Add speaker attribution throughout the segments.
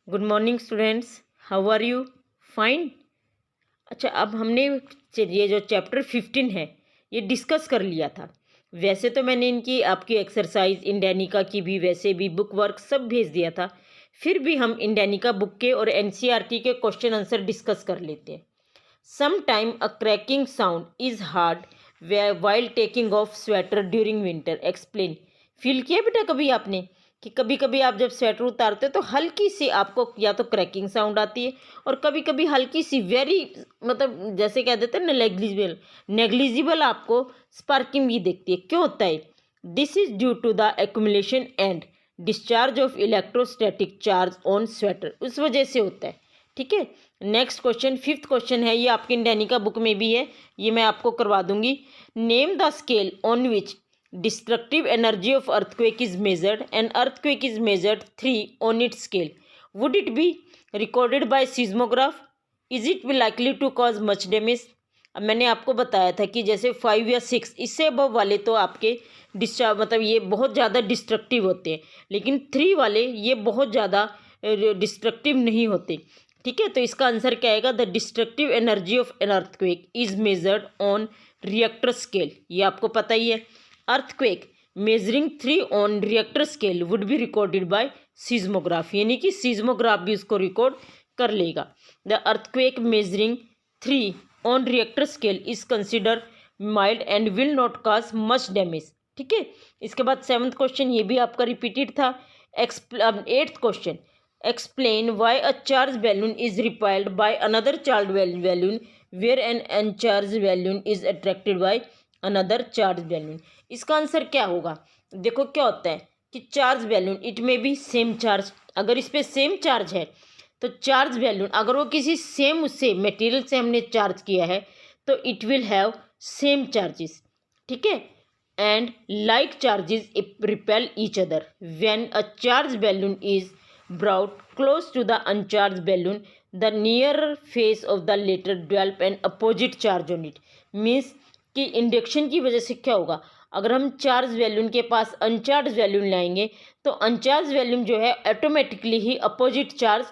Speaker 1: Good morning students, how are you? Fine. अच्छा, अब हमने ये जो चैप्टर 15 है ये डिस्कस कर लिया था। वैसे तो मैंने इनकी आपकी एक्सरसाइज इंडेनिका की भी, वैसे भी बुक वर्क सब भेज दिया था। फिर भी हम इंडेनिका बुक के और एनसीईआरटी के क्वेश्चन आंसर डिस्कस कर लेते हैं। Some time a cracking sound is heard while taking off sweater during winter, explain. Feel किया बेटा कभी आपने कि कभी कभी आप जब स्वेटर उतारते हो तो हल्की सी आपको या तो क्रैकिंग साउंड आती है, और कभी कभी हल्की सी वेरी, मतलब जैसे कह देते हैं ना, नेग्लिजिबल नेग्लिजिबल आपको स्पार्किंग भी दिखती है। क्यों होता है? This is due to the accumulation and discharge of electrostatic charge on sweater, उस वजह से होता है। ठीक है। नेक्स्ट क्वेश्चन, फिफ्थ क्वेश्चन है, ये आपके इंडेनिका बुक में भी है, ये मैं आपको करवा दूंगी। Name the scale on which destructive energy of earthquake is measured and earthquake is measured 3 on its scale. Would it be recorded by seismograph? Is it be likely to cause much damage? अब मैंने आपको बताया था कि जैसे 5 या 6 इससे above वाले तो आपके डिस्चार्ज, मतलब ये बहुत ज़्यादा डिस्ट्रक्टिव होते हैं, लेकिन 3 वाले ये बहुत ज़्यादा डिस्ट्रक्टिव नहीं होते। ठीक है, तो इसका आंसर क्या आएगा? The destructive energy of an earthquake is measured on Richter scale, ये आपको पता ही है। Earthquake measuring 3 on Richter scale would be recorded by seismograph, यानी कि सीज्मोग्राफ भी उसको रिकॉर्ड कर लेगा। The earthquake measuring 3 on Richter scale is consider mild and will not cause much damage. ठीक है। इसके बाद 7th क्वेश्चन, ये भी आपका रिपीटेड था। 8th question, explain why a charged balloon is repelled by another charged balloon where an uncharged balloon is attracted by another charged balloon। इसका answer क्या होगा? देखो क्या होता है कि चार्ज बैलून, इट में बी सेम चार्ज, अगर इस पे सेम चार्ज है तो चार्ज बैलून, अगर वो किसी सेम उससे मटेरियल से हमने चार्ज किया है तो it will have same charges. ठीक है। And like charges repel each other when a charge balloon is brought close to the uncharged balloon, the nearer face of the latter develop an opposite charge on it। Means कि induction की वजह से क्या होगा, अगर हम charge balloon के पास अनचार्ज balloon लाएंगे तो अनचार्ज बैलून जो है ऑटोमेटिकली ही अपोजिट चार्ज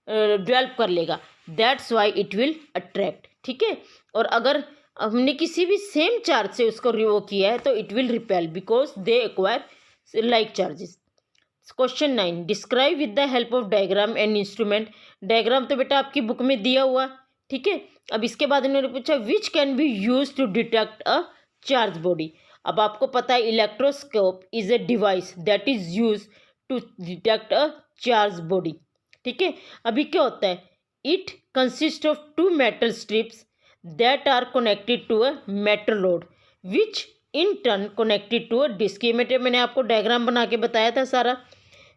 Speaker 1: डेवलप कर लेगा, that's why it will attract. ठीक है। और अगर हमने किसी भी सेम चार्ज से उसको रिवो किया है तो it will repel because they acquire like charges. Question 9, describe with the help of diagram and instrument. Diagram तो बेटा आपकी बुक में दिया हुआ। ठीक है। अब इसके बाद इन्होंने पूछा which can be use to detect a charge body. अब आपको पता है electroscope is a device that is use to detect a charge body. ठीक है। अभी क्या होता है, it consist of 2 metal strips that are connected to a metal rod which in turn connected to a disc. ये मैंने आपको diagram बना के बताया था सारा।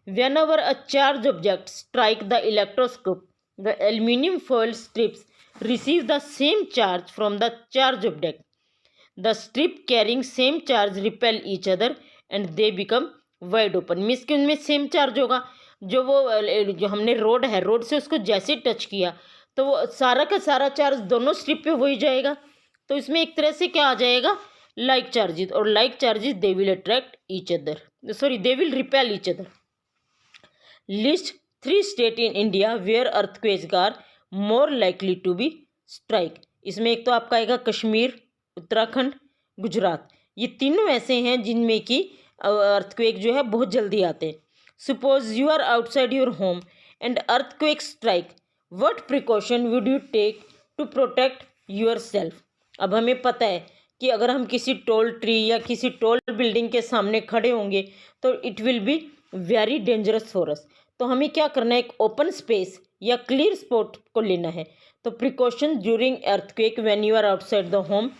Speaker 1: Whenever a charged object strike the electroscope, the aluminum foil strips receive the same charge from the charged object. The strip carrying same charge repel each other and they become wide open। Means कि उनमें same charge होगा, जो हमने road है, road से उसको जैसे touch किया तो वो सारा का सारा चार्ज दोनों स्ट्रिप पे हो ही जाएगा। तो इसमें एक तरह से क्या आ जाएगा, लाइक चार्जेस, और like charges they will attract each other, sorry they will repel each other. List 3 states in India where earthquakes are more likely to be strike। इसमें एक तो आपका आएगा कश्मीर, उत्तराखंड, गुजरात। ये तीनों ऐसे हैं जिनमें कि अर्थक्वेक जो है बहुत जल्दी आते हैं। Suppose you are outside your home and earthquake strike, what precaution would you take to protect your self. अब हमें पता है कि अगर हम किसी टॉल ट्री या किसी टॉल बिल्डिंग के सामने खड़े होंगे तो it will be very dangerous for us. तो हमें क्या करना है, एक ओपन स्पेस या क्लियर स्पॉट को लेना है। तो precaution during earthquake when you are outside the home,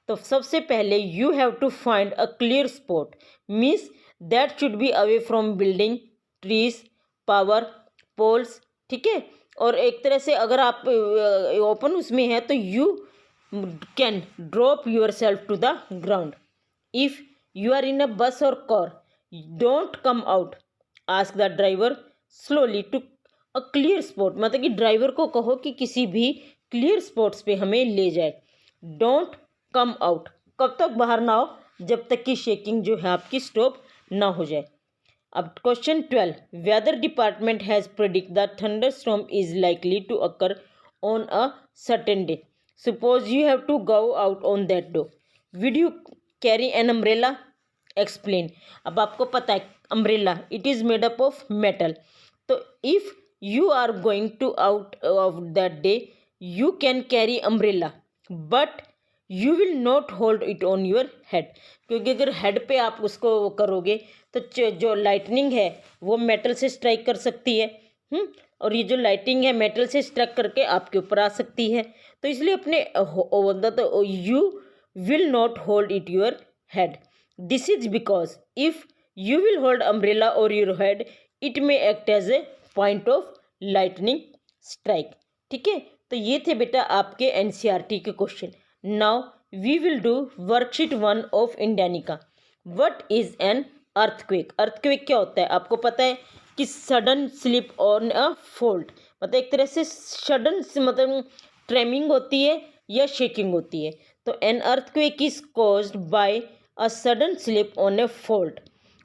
Speaker 1: तो सबसे पहले you have to find a clear spot, means that should be away from building, trees, power poles. ठीक है। और एक तरह से अगर आप ओपन उसमें है तो you can drop yourself to the ground. If you are in a bus और car, don't come out, ask the driver slowly to a clear spot, मतलब कि ड्राइवर को कहो कि किसी भी क्लियर स्पॉट्स पे हमें ले जाए। डोंट कम आउट, कब तक बाहर ना हो, जब तक कि शेकिंग जो है आपकी स्टॉप ना हो जाए। अब question 12, weather department has predict the thunderstorm is likely to occur on a certain day, suppose you have to go out on that day, would you carry an umbrella, explain. अब आपको पता है umbrella it is made up of metal, तो if you are going to out of that day you can carry umbrella but you will not hold it on your head, क्योंकि अगर head पे आप उसको करोगे तो जो लाइटनिंग है वो मेटल से स्ट्राइक कर सकती है, और ये जो लाइटिंग है मेटल से स्ट्राइक करके आपके ऊपर आ सकती है, तो इसलिए अपने तो you will not hold it your head, this is because if you will hold umbrella और your head it may act as a point of lightning strike. ठीक है, तो ये थे बेटा आपके एनसीईआरटी के question. Now we will do worksheet 1 of Indiannica. What is an earthquake? Earthquake क्या होता है? आपको पता है कि sudden slip on a fold, मतलब एक तरह से सडन मतलब ट्रेमिंग होती है या शेकिंग होती है। तो an earthquake is caused by a sudden slip on a fault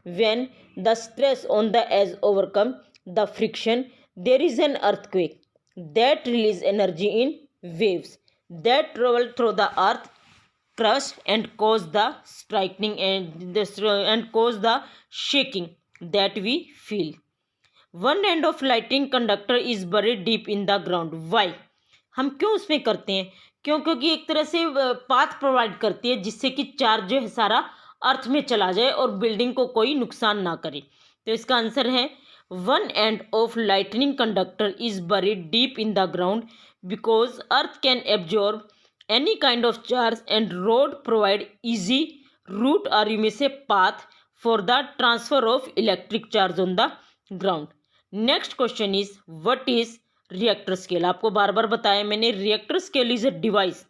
Speaker 1: when the stress on the edge overcome the friction there is an earthquake that release energy in waves that travel through the earth crust and cause the striking and cause the shaking that we feel. One end of lightning conductor is buried deep in the ground. Why? हम क्यों उसमें करते हैं? क्योंकि एक तरह से path provide करती है जिससे कि चार्ज जो है सारा अर्थ में चला जाए और बिल्डिंग को कोई नुकसान ना करे। तो इसका आंसर है one end of lightning conductor is buried deep in the ground because earth can absorb any kind of charge and road provide easy route or you may say path for the transfer of electric charge on the ground. Next question is what is reactor scale? आपको बार बार बताया मैंने, reactor scale is a device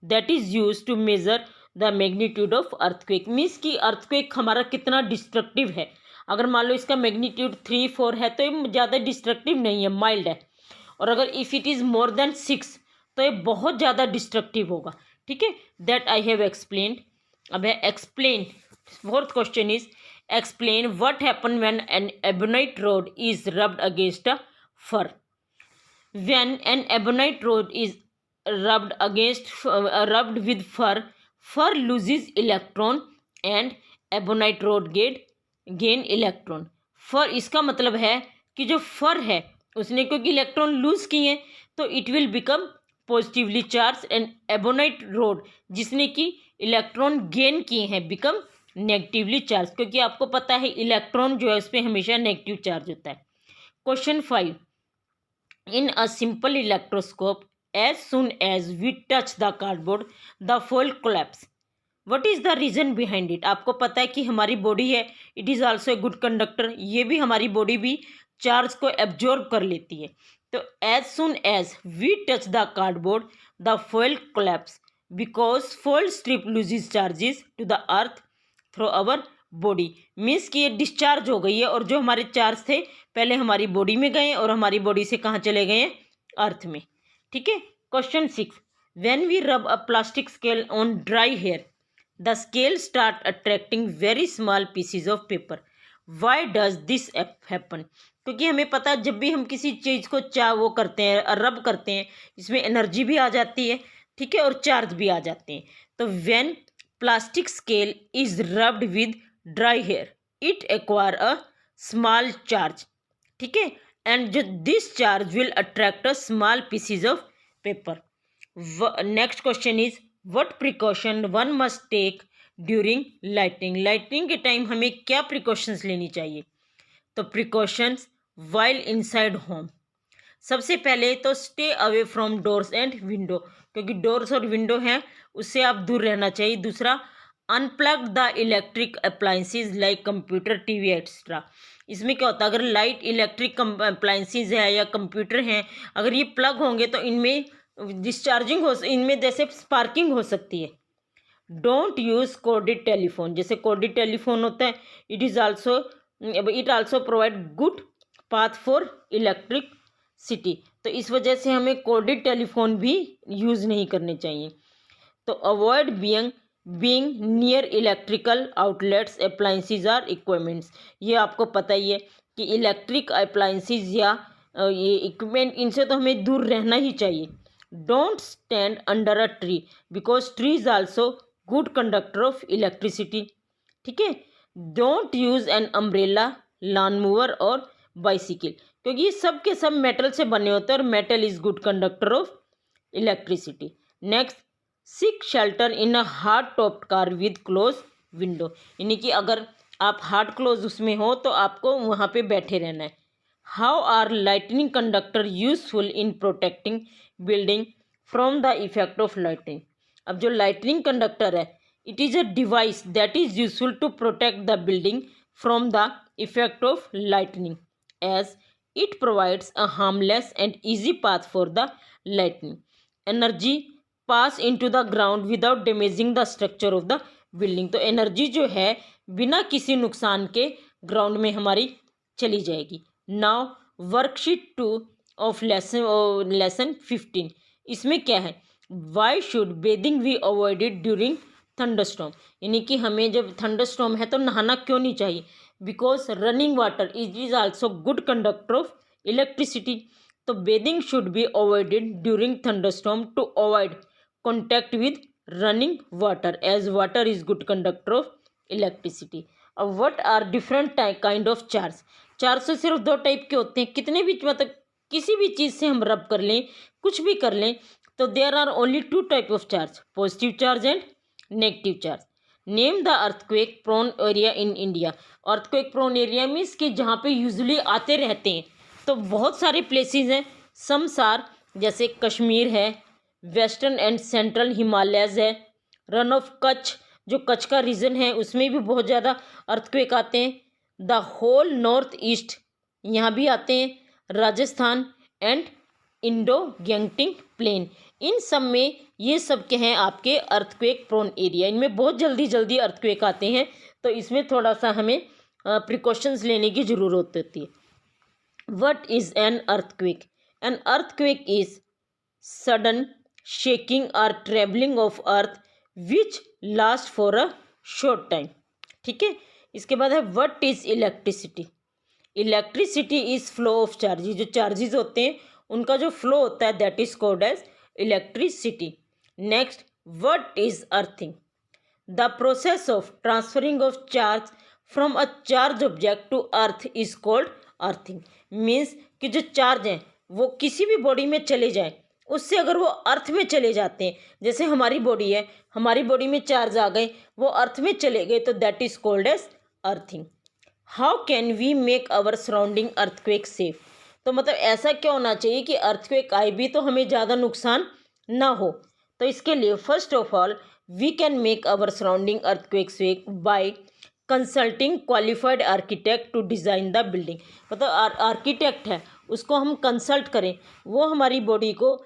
Speaker 1: that is used to measure the magnitude of earthquake. Means कि earthquake हमारा कितना destructive है। अगर मान लो इसका मैग्नीट्यूड 3-4 है तो ये ज़्यादा डिस्ट्रक्टिव नहीं है, माइल्ड है, और अगर if it is more than 6 तो ये बहुत ज़्यादा डिस्ट्रक्टिव होगा। ठीक है, दैट आई हैव एक्सप्लेन्ड। अब है explain, fourth question is explain what happen when an ebonite rod is rubbed against a fur. When an ebonite rod is rubbed with fur loses electron and ebonite rod gain electron. Fur इसका मतलब है कि जो फर है उसने क्योंकि electron lose किए हैं तो it will become positively charge, and ebonite road जिसने कि इलेक्ट्रॉन गेन किए हैं बिकम नेगेटिवली चार्ज, क्योंकि आपको पता है इलेक्ट्रॉन जो है उस पर हमेशा नेगेटिव चार्ज होता है। Question 5, in a simple electroscope as soon as we touch the cardboard the foil collapse, what is the reason behind it? आपको पता है कि हमारी बॉडी है it is also a good conductor, ये भी हमारी बॉडी भी चार्ज को एब्जॉर्ब कर लेती है। तो as soon as we touch the cardboard the foil collapse because foil strip loses charges to the earth through our body. Means कि ये डिस्चार्ज हो गई है और जो हमारे चार्ज थे पहले हमारी बॉडी में गए और हमारी बॉडी से कहाँ चले गए हैं? अर्थ में। ठीक है, question 6, when we rub a plastic scale on dry hair the scale start attracting very small pieces of paper. Why does this happen? क्योंकि हमें पता है जब भी हम किसी चीज़ को वो करते हैं, रब करते हैं, इसमें एनर्जी भी आ जाती है, ठीक है, और चार्ज भी आ जाते हैं। तो when plastic scale is rubbed with dry hair it acquire a small charge, ठीक है, एंड जो this charge will attract a small pieces of paper. Next question is what precaution one must take during lightning? Lightning के time हमें क्या precautions लेनी चाहिए? तो precautions while inside home, सबसे पहले तो stay away from doors and window, क्योंकि डोर्स और विंडो हैं उससे आप दूर रहना चाहिए। दूसरा, unplug the electric appliances like computer, TV etcetera. इसमें क्या होता है, अगर लाइट इलेक्ट्रिक अप्लाइंसेज है या कंप्यूटर हैं, अगर ये प्लग होंगे तो इनमें डिस्चार्जिंग हो, इनमें जैसे स्पार्किंग हो सकती है। डोंट यूज़ कॉर्डेड टेलीफोन, जैसे कॉर्डेड टेलीफोन होता है it also provide good path for electricity, तो इस वजह से हमें कॉर्डेड टेलीफोन भी यूज़ नहीं करने चाहिए। तो avoid being being near electrical outlets appliances or equipments. ये आपको पता ही है कि इलेक्ट्रिक अप्लायंसेज या ये इक्विपमेंट, इनसे तो हमें दूर रहना ही चाहिए। Don't stand under a tree because tree is also good conductor of electricity. ठीक है। Don't use an umbrella, lawn mower और बाइसिकल, क्योंकि ये सब के सब मेटल से बने होते हैं और metal is good conductor of electricity. Next, seek shelter in a hard topped car with close window, यानी कि अगर आप हार्ड क्लोज उसमें हो तो आपको वहाँ पे बैठे रहना है। How are lightning conductor useful in protecting building from the effect of lightning. अब जो लाइटनिंग कंडक्टर है, it is a device that is useful to protect the building from the effect of lightning as it provides a harmless and easy path for the lightning energy pass into the ground without damaging the structure of the building। तो energy जो है बिना किसी नुकसान के ground में हमारी चली जाएगी। नाउ वर्कशीट 2 ऑफ लेसन 15, इसमें क्या है, why should bathing B avoided during thunderstorm, यानी कि हमें जब थंडरस्टॉर्म है तो नहाना क्यों नहीं चाहिए, because running water is also good conductor of electricity. तो bathing should be avoided during thunderstorm to avoid contact with running water as water is good conductor of electricity. अब what are different kind of charge, charge से सिर्फ दो type के होते हैं, कितने भी मतलब किसी भी चीज़ से हम रब कर लें, कुछ भी कर लें, तो there are only two type of charge, positive charge and negative charge. Name the earthquake prone area in India. Earthquake prone area means कि जहाँ पे यूजुअली आते रहते हैं, तो बहुत सारे प्लेसेस हैं। समसार जैसे कश्मीर है, वेस्टर्न एंड सेंट्रल हिमालयज है, रन ऑफ कच्छ जो कच्छ का रीजन है उसमें भी बहुत ज़्यादा अर्थक्वेक आते हैं। द होल नॉर्थ ईस्ट यहाँ भी आते हैं, राजस्थान एंड इंडो गैंगटिंग प्लेन, इन सब में ये सब के हैं आपके अर्थक्वेक प्रोन एरिया, इनमें बहुत जल्दी जल्दी अर्थक्वेक आते हैं, तो इसमें थोड़ा सा हमें प्रिकॉशंस लेने की ज़रूरत होती है। What is an earthquake? An earthquake is sudden shaking और travelling of earth which last for a short time. ठीक है। इसके बाद है what is electricity? Electricity is flow of charges, जो चार्जेस होते हैं उनका जो फ्लो होता है that is called as electricity. Next, what is earthing? The process of transferring of charge from a charge object to earth is called earthing. Means कि जो charge हैं वो किसी भी बॉडी में चले जाएं, उससे अगर वो अर्थ में चले जाते हैं, जैसे हमारी बॉडी है, हमारी बॉडी में चार्ज आ गए, वो अर्थ में चले गए, तो that is called as earthing. How can we make our surrounding earthquake safe? तो मतलब ऐसा क्या होना चाहिए कि अर्थक्वेक आए भी तो हमें ज़्यादा नुकसान ना हो। तो इसके लिए first of all we can make our surrounding earthquake safe by consulting qualified architect to design the building. मतलब आर्किटेक्ट है उसको हम कंसल्ट करें, वो हमारी बॉडी को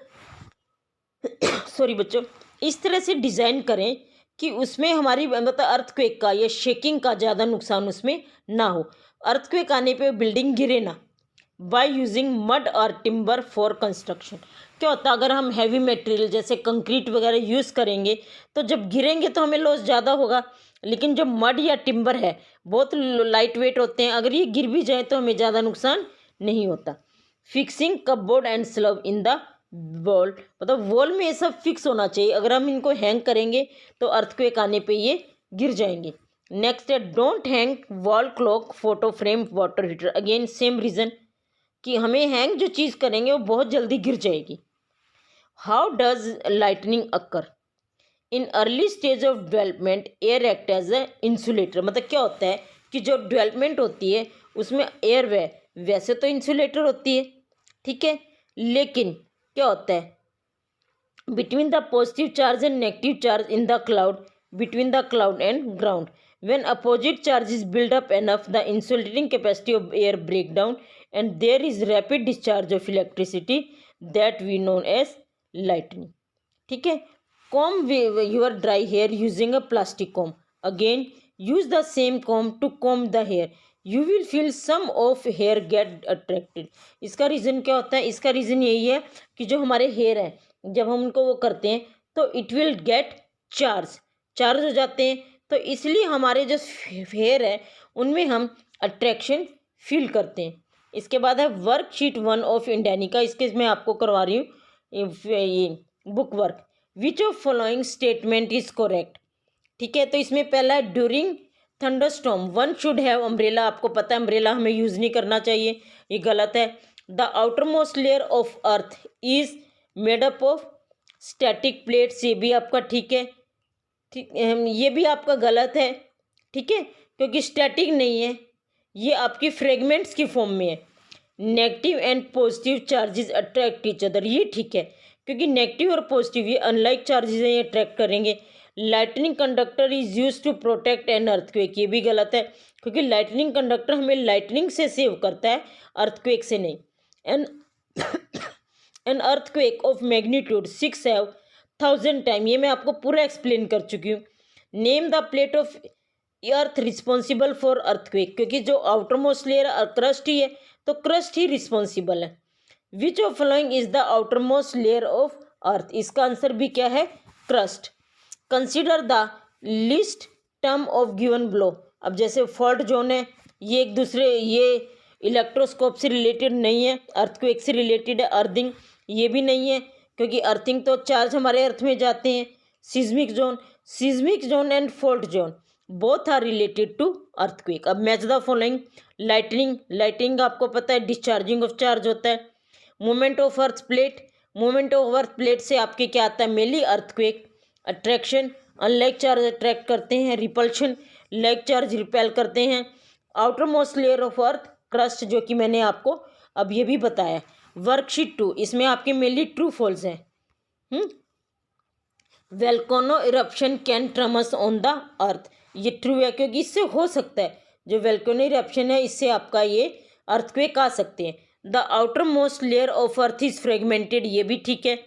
Speaker 1: सॉरी बच्चों, इस तरह से डिज़ाइन करें कि उसमें हमारी मतलब अर्थक्वेक का या शेकिंग का ज़्यादा नुकसान उसमें ना हो। अर्थक्वेक आने पे बिल्डिंग गिरे ना। बाय यूजिंग मड और टिम्बर फॉर कंस्ट्रक्शन, क्या होता है अगर हम हैवी मटेरियल जैसे कंक्रीट वगैरह यूज़ करेंगे तो जब गिरेंगे तो हमें लॉस ज़्यादा होगा, लेकिन जो मड या टिम्बर है बहुत लाइट वेट होते हैं, अगर ये गिर भी जाए तो हमें ज़्यादा नुकसान नहीं होता। Fixing cupboard and slub in the wall, मतलब वॉल में ये सब फिक्स होना चाहिए, अगर हम इनको हैंग करेंगे तो अर्थक्वेक आने पे ये गिर जाएंगे। नेक्स्ट है don't hang wall clock photo frame water heater, again same reason कि हमें हैंग जो चीज़ करेंगे वो बहुत जल्दी गिर जाएगी। How does lightning occur? In early stage of development air act as a insulator, मतलब क्या होता है कि जो डेवलपमेंट होती है उसमें एयर वैसे तो इंसुलेटर होती है, ठीक है, लेकिन क्या होता है between the positive charge and negative charge in the cloud, between the cloud and ground, when opposite charges build up enough the insulating capacity of air break down and there is rapid discharge of electricity that we known as lightning। ठीक है। comb your dry hair using a plastic comb, again use the same comb to comb the hair, you will feel some of hair get attracted। इसका reason क्या होता है? इसका reason यही है कि जो हमारे हेयर है जब हम उनको वो करते हैं तो it will get charge, charge हो जाते हैं, तो इसलिए हमारे जो हेयर है उनमें हम अट्रैक्शन फील करते हैं। इसके बाद है वर्कशीट 1 ऑफ इंडियानिका, इसके मैं आपको करवा रही हूँ ये book work. Which of following statement is correct. ठीक है, तो इसमें पहला है during thunderstorm one should have umbrella. आपको पता है अम्ब्रेला हमें यूज़ नहीं करना चाहिए, ये गलत है। The outer most layer of earth is made up of static plates, ये भी आपका ठीक है। ठीक, ये भी आपका गलत है। ठीक है, क्योंकि स्टैटिक नहीं है, ये आपकी फ्रेगमेंट्स की फॉर्म में है। Negative and positive charges attract each other, ये ठीक है, क्योंकि नेगेटिव और पॉजिटिव ये अनलाइक चार्जेस हैं, ये अट्रैक्ट करेंगे। Lightning conductor is use to protect an earthquake, ये भी गलत है, क्योंकि लाइटनिंग कंडक्टर हमें लाइटनिंग से सेव करता है, अर्थक्वेक से नहीं। An an earthquake of magnitude 6,000 time, ये मैं आपको पूरा एक्सप्लेन कर चुकी हूँ। Name the plate of earth responsible for earthquake, क्योंकि जो आउटर मोस्ट लेयर क्रस्ट ही है, तो क्रस्ट ही रिस्पॉन्सिबल है। Which of following is the outer most layer of earth, इसका आंसर भी क्या है, crust. Consider the list term of given below, अब जैसे फॉल्ट जोन है, ये एक दूसरे, ये इलेक्ट्रोस्कोप से रिलेटेड नहीं है, अर्थक्वेक से रिलेटेड है। अर्थिंग ये भी नहीं है, क्योंकि अर्थिंग तो चार्ज हमारे अर्थ में जाते हैं। Seismic zone and fault zone both are related to earthquake. अब मैच द फॉलोइंग। लाइटिंग आपको पता है डिस्चार्जिंग ऑफ चार्ज होता है। मूवमेंट ऑफ अर्थ प्लेट से आपके क्या आता है, mainly earthquake. Attraction, unlike charge attract करते हैं। रिपल्शन, लाइक चार्ज रिपेल करते हैं। Outer most layer of earth crust, जो कि मैंने आपको अब ये भी बताया। वर्कशीट 2, इसमें आपके मेनली ट्रू फॉल्स हैं। Volcano eruption can tremors on the earth, ये ट्रू है, क्योंकि इससे हो सकता है, जो वेल्कोनो इरप्शन है इससे आपका ये अर्थक्वेक आ सकते हैं। The outer most layer of earth is fragmented, ये भी ठीक है।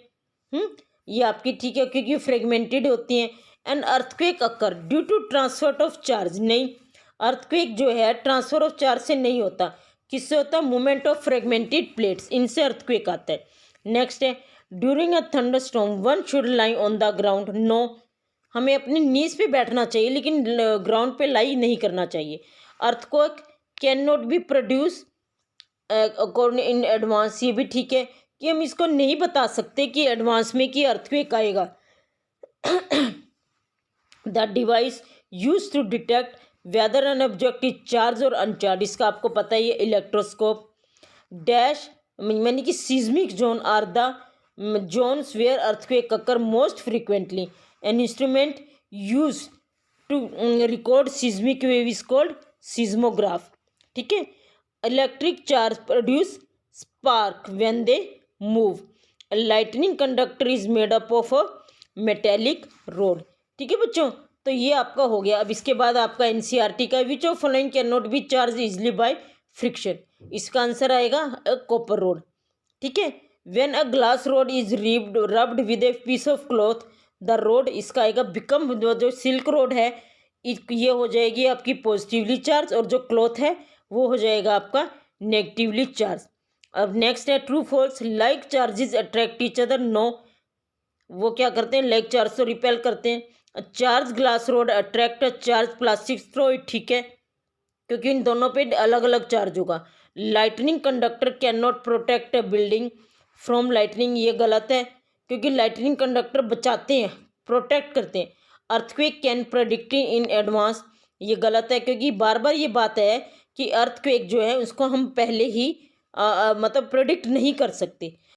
Speaker 1: ये आपकी ठीक है, क्योंकि फ्रेगमेंटेड होती हैं। And earthquake occur due to transfer of charge, नहीं, अर्थक्वेक जो है ट्रांसफर ऑफ चार्ज से नहीं होता, किससे होता है, मूवमेंट ऑफ फ्रेगमेंटेड प्लेट्स, इनसे अर्थक्वेक आता है। नेक्स्ट है during a thunderstorm one should lie on the ground, no, हमें अपनी नीज पे बैठना चाहिए, लेकिन ग्राउंड पे लाई नहीं करना चाहिए। Earthquake can not B produce according in advance, ये भी ठीक है, कि हम इसको नहीं बता सकते कि एडवांस में कि अर्थक्वेक आएगा। The device use to detect whether an object is charge और अनचार्ज, इसका आपको पता ही है, इलेक्ट्रोस्कोप। डैश यानी कि seismic zone are the zones where earthquake occur most frequently. An instrument use to record seismic wave is called seismograph. ठीक है, electric charge produce spark when they move. Lightning conductor is made up of a metallic rod. ठीक है बच्चों, तो ये आपका हो गया। अब इसके बाद आपका एनसीईआरटी का which of following can not be charge easily by friction, इसका आंसर आएगा कॉपर रोड। ठीक है, when a glass rod is rubbed with a piece of cloth the rod, इसका आएगा बिकम, जो सिल्क रोड है ये हो जाएगी आपकी पॉजिटिवली चार्ज, और जो क्लॉथ है वो हो जाएगा आपका नेगेटिवली चार्ज। अब नेक्स्ट है true false. Like charges attract each other, no, वो क्या करते हैं, लाइक चार्ज तो रिपेल करते हैं। Charge glass rod attract charge plastic throw, ठीक है, क्योंकि इन दोनों पे अलग अलग चार्ज होगा। Lightning conductor can not protect a building from lightning, ये गलत है, क्योंकि लाइटनिंग कंडक्टर बचाते हैं, प्रोटेक्ट करते हैं। Earthquake can predict in advance, ये गलत है, क्योंकि बार बार ये बात है कि अर्थक्वेक जो है उसको हम पहले ही मतलब प्रेडिक्ट नहीं कर सकते।